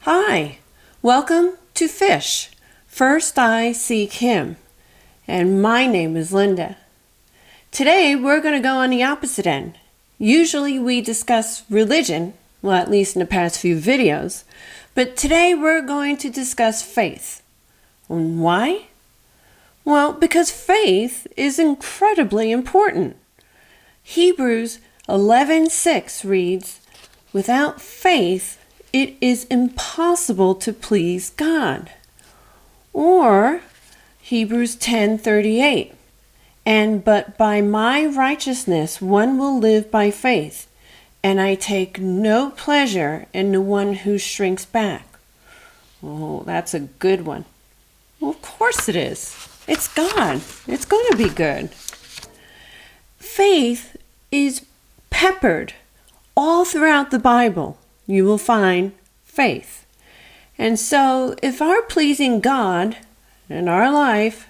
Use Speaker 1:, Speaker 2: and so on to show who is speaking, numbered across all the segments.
Speaker 1: Hi, welcome to Fish. First I Seek Him. And my name is Linda. Today we're going to go on the opposite end. Usually we discuss religion, well, at least in the past few videos, but today we're going to discuss faith. And why? Well, because faith is incredibly important. Hebrews 11:6 reads, "Without faith, it is impossible to please God." Or Hebrews 10:38, but by my righteousness one will live by faith, and I take no pleasure in the one who shrinks back." Oh, that's a good one. Well, of course it is. It's God. It's going to be good. Faith is peppered all throughout the Bible. You will find faith. And so if our pleasing God in our life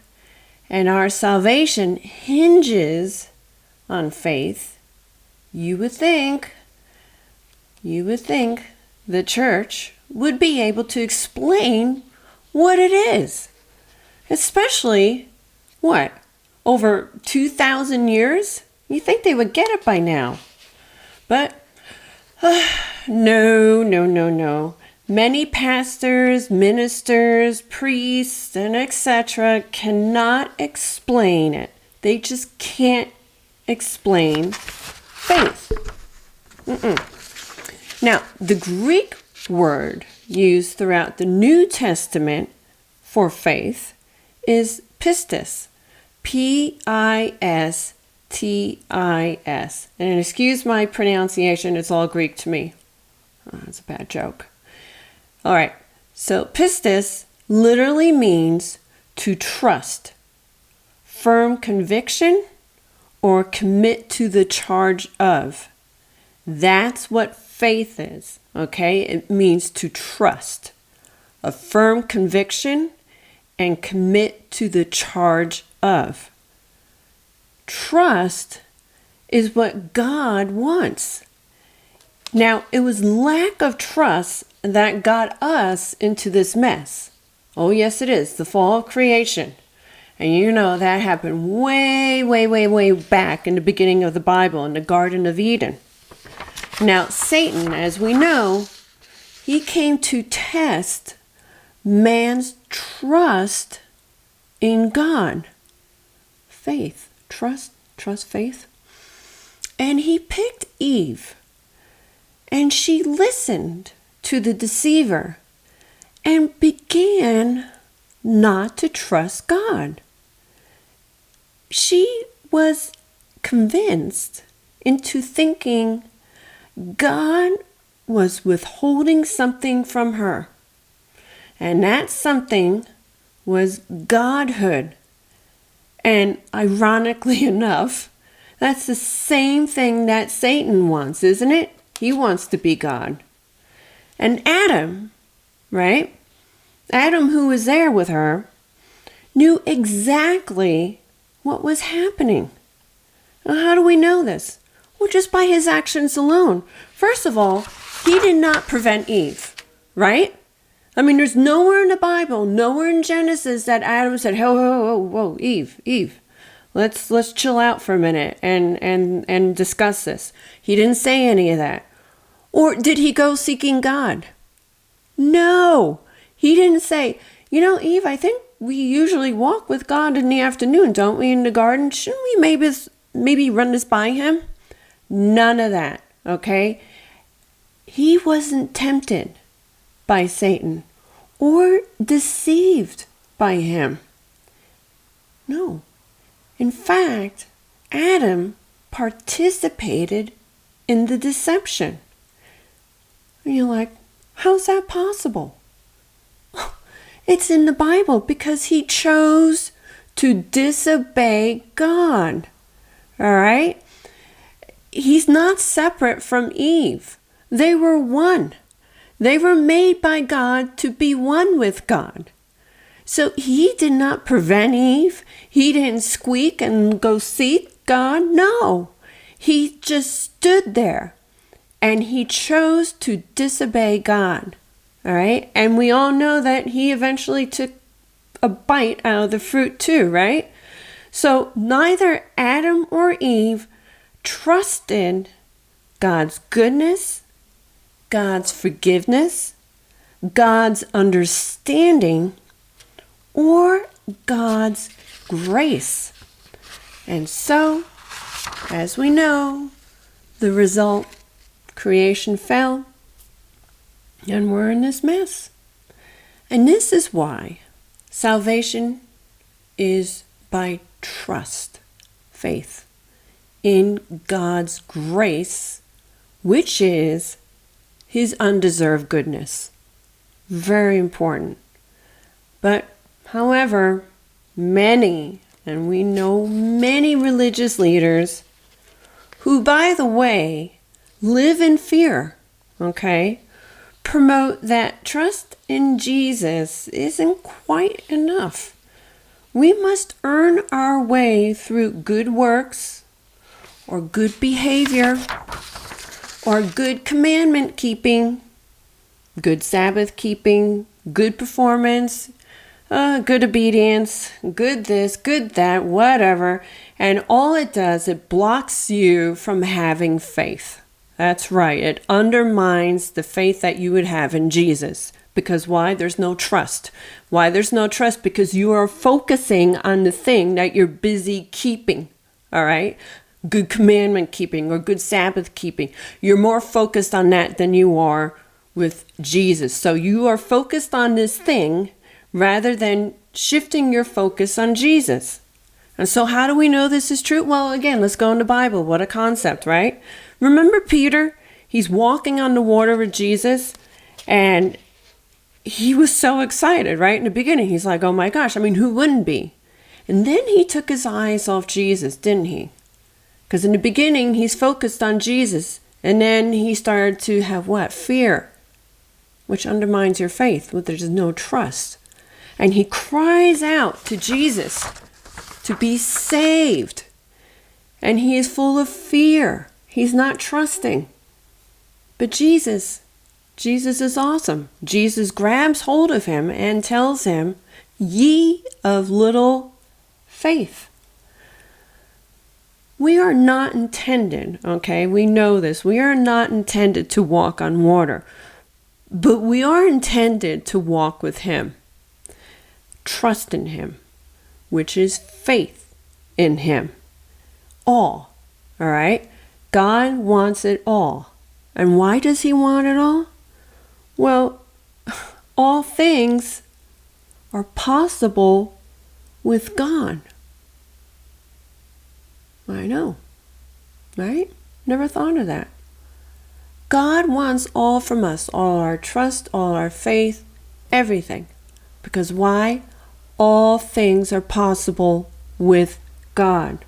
Speaker 1: and our salvation hinges on faith, you would think the church would be able to explain what it is. Especially, over 2,000 years? You think they would get it by now. But no. Many pastors, ministers, priests, and etc. cannot explain it. They just can't explain faith. Now, the Greek word used throughout the New Testament for faith is pistis. Pistis. And excuse my pronunciation, it's all Greek to me. Oh, that's a bad joke. All right, so pistis literally means to trust, firm conviction, or commit to the charge of. That's what faith is, okay? It means to trust, a firm conviction, and commit to the charge of. Trust is what God wants. Now, it was lack of trust that got us into this mess. Oh, yes, it is. The fall of creation. And you know that happened way back in the beginning of the Bible in the Garden of Eden. Now, Satan, as we know, he came to test man's trust in God. Faith. Trust, faith. And he picked Eve. And she listened to the deceiver and began not to trust God. She was convinced into thinking God was withholding something from her. And that something was godhood. And ironically enough, that's the same thing that Satan wants, isn't it? He wants to be God. And Adam, right? Adam, who was there with her, knew exactly what was happening. Now, how do we know this? Well, just by his actions alone. First of all, he did not prevent Eve, right? I mean, there's nowhere in the Bible, nowhere in Genesis that Adam said, whoa, Eve, let's chill out for a minute and discuss this. He didn't say any of that. Or did he go seeking God? No, he didn't say, Eve, I think we usually walk with God in the afternoon, don't we, in the garden? Shouldn't we maybe run this by him? None of that, okay? He wasn't tempted by Satan or deceived by him. No. In fact, Adam participated in the deception. And you're like, how's that possible? It's in the Bible because he chose to disobey God. All right? He's not separate from Eve. They were one. They were made by God to be one with God. So he did not prevent Eve. He didn't squeak and go seek God. No. He just stood there and he chose to disobey God. All right. And we all know that he eventually took a bite out of the fruit too, right? So neither Adam or Eve trusted God's goodness, God's forgiveness, God's understanding, or God's grace. And so, as we know, the result, creation fell, and we're in this mess. And this is why salvation is by trust, faith in God's grace, which is his undeserved goodness. Very important. But, however, many, and we know many religious leaders who, by the way, live in fear, okay, promote that trust in Jesus isn't quite enough. We must earn our way through good works or good behavior or good commandment keeping, good Sabbath keeping, good performance, good obedience, good this, good that, whatever. And all it does, it blocks you from having faith. That's right. It undermines the faith that you would have in Jesus. Because why? There's no trust. Why there's no trust? Because you are focusing on the thing that you're busy keeping. All right? Good commandment keeping or good Sabbath keeping. You're more focused on that than you are with Jesus. So you are focused on this thing rather than shifting your focus on Jesus. And so how do we know this is true? Well, again, let's go in the Bible. What a concept, right? Remember Peter? He's walking on the water with Jesus, and he was so excited, right? In the beginning, he's like, oh my gosh, I mean, who wouldn't be? And then he took his eyes off Jesus, didn't he? Because in the beginning, he's focused on Jesus, and then he started to have what? Fear, which undermines your faith, where there's no trust. And he cries out to Jesus to be saved. And he is full of fear. He's not trusting. But Jesus is awesome. Jesus grabs hold of him and tells him, ye of little faith. We are not intended, okay? We know this. We are not intended to walk on water. But we are intended to walk with him. Trust in him, which is faith in him. All right? God wants it all. And why does he want it all? Well, all things are possible with God. I know, right? Never thought of that. God wants all from us, all our trust, all our faith, everything. Because why? All things are possible with God.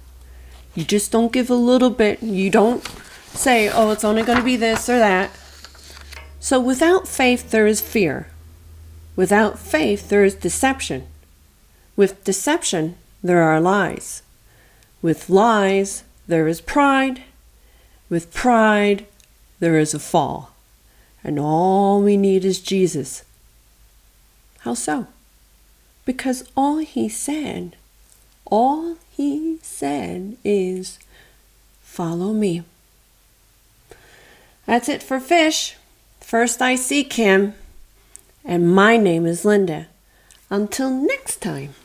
Speaker 1: You just don't give a little bit. You don't say, oh, it's only going to be this or that. So without faith, there is fear. Without faith, there is deception. With deception, there are lies. With lies, there is pride. With pride, there is a fall. And all we need is Jesus. How so? Because all he said is, follow me. That's it for fish. First I seek him, and my name is Linda. Until next time.